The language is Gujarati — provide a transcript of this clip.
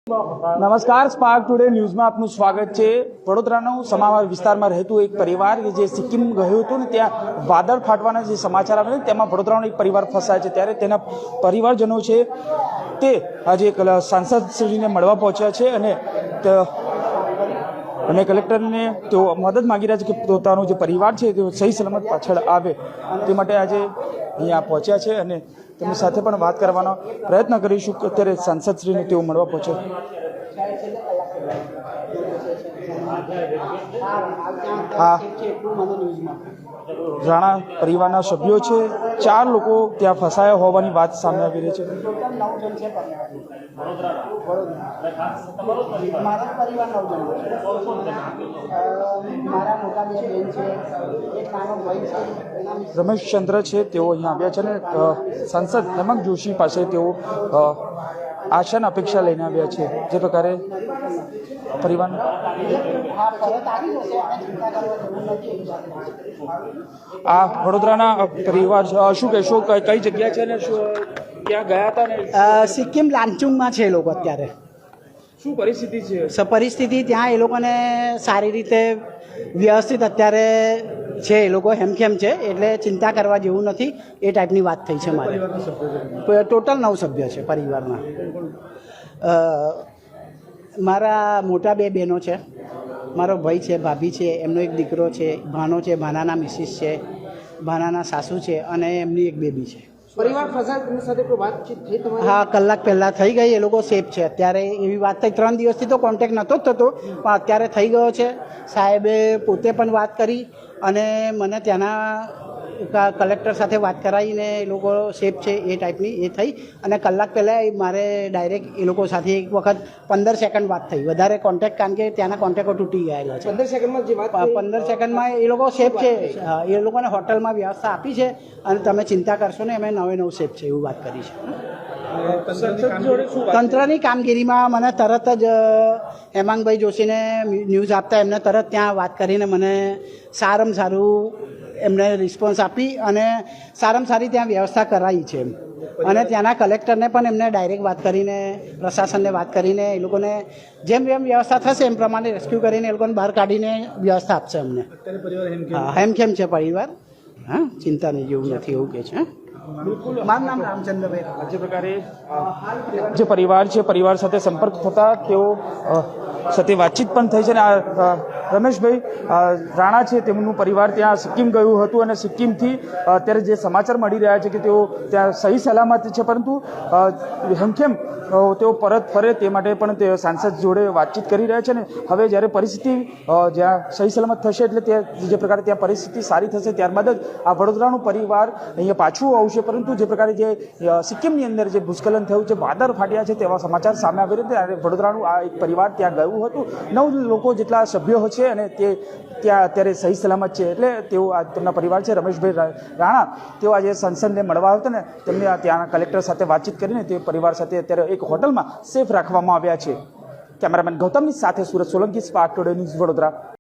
નમસ્કાર, સ્પાર્ક ટુડે ન્યૂઝમાં આપનું સ્વાગત છે। વડોદરાનો સમાવા વિસ્તારમાં રહેતું એક પરિવાર કે જે સિક્કિમ ગયું હતું ને ત્યાં વાદળ ફાટવાના જે સમાચાર આવ્યા તેમાં વડોદરાનો એક પરિવાર ફસાય છે, ત્યારે તેના પરિવારજનો છે તે આજે સાંસદશ્રીને મળવા પહોંચ્યા છે અને કલેક્ટરને તેઓ મદદ માંગી રહ્યા છે કે પોતાનો જે પરિવાર છે તે સહી સલામત પાછળ આવે તે માટે આજે અહીંયા પહોંચ્યા છે અને તેમની સાથે પણ વાત કરવાનો પ્રયત્ન કરીશું કે અત્યારે સાંસદશ્રીને તેઓ મળવા પહોંચ્યા। હા, રાણા પરિવારના સભ્યો છે, 4 લોકો ત્યાં ફસાયા હોવાની વાત સામે આવી રહી છે। રમેશચંદ્ર છે તેઓ અહીંયા આવ્યા છે અને સાંસદ હેમંત જોશી પાસે તેઓ આશાની અપેક્ષા લઈને આવ્યા છે। જે પ્રકારે પરિવાર આ વડોદરાના પરિવાર શું કહેશો, કઈ જગ્યા છે ને ક્યાં ગયા હતા ને? સિક્કિમ લાંચુંગમાં છે એ લોકો અત્યારે। શું પરિસ્થિતિ છે? પરિસ્થિતિ ત્યાં એ લોકોને સારી રીતે વ્યવસ્થિત અત્યારે છે, એ લોકો હેમખેમ છે, એટલે ચિંતા કરવા જેવું નથી એ ટાઈપની વાત થઈ છે મારે। ટોટલ 9 સભ્ય છે પરિવારના। મારા મોટા 2 બહેનો છે, મારો ભાઈ છે, ભાભી છે, એમનો એક દીકરો છે, ભાનો છે, ભાનાના મિસિસ છે, ભાનાના સાસુ છે અને એમની એક બેબી છે। પરિવાર સાથે કોઈ વાતચીત થઈ તમારી? હા, કલાક પહેલાં થઈ ગઈ, એ લોકો સેફ છે અત્યારે એવી વાત થઈ। 3 દિવસથી તો કોન્ટેક્ટ નહોતો જ થતો પણ અત્યારે થઈ ગયો છે। સાહેબે પોતે પણ વાત કરી અને મને ત્યાંના કલેક્ટર સાથે વાત કરાવીને એ લોકો સેફ છે એ ટાઈપની એ થઈ અને કલાક પહેલાં મારે ડાયરેક્ટ એ લોકો સાથે એક વખત 15 સેકન્ડ વાત થઈ, વધારે કોન્ટેક્ટ, કારણ કે ત્યાંના કોન્ટેક્ટો તૂટી ગયેલા છે। 15 સેકન્ડમાં જે વાત 15 સેકન્ડમાં એ લોકો સેફ છે, એ લોકોને હોટલમાં વ્યવસ્થા આપી છે અને તમે ચિંતા કરશો ને, અમે 9 સેફ છે એવું વાત કરી છે। તંત્રની કામગીરીમાં મને તરત જ હેમાંગભાઈ જોશીને ન્યૂઝ આપતા એમને તરત ત્યાં વાત કરીને મને સારામાં સારું એમને રિસ્પોન્સ આપી અને સારામાં સારી ત્યાં વ્યવસ્થા કરાવી છે અને ત્યાંના કલેક્ટરને પણ એમને ડાયરેક્ટ વાત કરીને, પ્રશાસનને વાત કરીને એ લોકોને જેમ વ્યવસ્થા થશે એમ પ્રમાણે રેસ્ક્યુ કરીને એ લોકોને બહાર કાઢીને વ્યવસ્થા આપશે અમને। હા, હેમખેમ છે પરિવાર, હા, ચિંતા નહીં જેવું નથી એવું કે છે। મારું નામ રામચંદ્રભાઈ। જે પ્રકારે જે પરિવાર છે પરિવાર સાથે સંપર્ક થતા તેઓ સાથે વાતચીત પણ થઈ છે અને રમેશભાઈ રાણા છે તેમનું પરિવાર ત્યાં સિક્કિમ ગયું હતું અને સિક્કિમથી અત્યારે જે સમાચાર મળી રહ્યા છે કે તેઓ ત્યાં સહી સલામત છે, પરંતુ હેમખેમ તેઓ પરત ફરે તે માટે પણ તે સાંસદ જોડે વાતચીત કરી રહ્યા છે ને હવે જ્યારે પરિસ્થિતિ જ્યાં સહી સલામત થશે એટલે જે પ્રકારે ત્યાં પરિસ્થિતિ સારી થશે ત્યારબાદ જ આ વડોદરાનું પરિવાર અહીંયા પાછું આવશે। પરંતુ જે પ્રકારે જે સિક્કિમની અંદર જે ભૂસ્ખલન થયું છે, વાદળ ફાટ્યા છે તેવા સમાચાર સામે આવી રહ્યા છે। વડોદરાનું આ એક પરિવાર ત્યાં ગયું હતું, 9 લોકો જેટલા સભ્યો છે અને તે ત્યાં અત્યારે સહી સલામત છે, એટલે તેઓ તેમના પરિવાર છે રમેશભાઈ રાણા તેઓ આજે સંસદને મળવા આવતા ને તેમને ત્યાંના કલેક્ટર સાથે વાતચીત કરીને તે પરિવાર સાથે અત્યારે એક હોટલમાં સેફ રાખવામાં આવ્યા છે। કેમેરામેન ગૌતમની સાથે Surat Solanki, spark today news, Vadodara.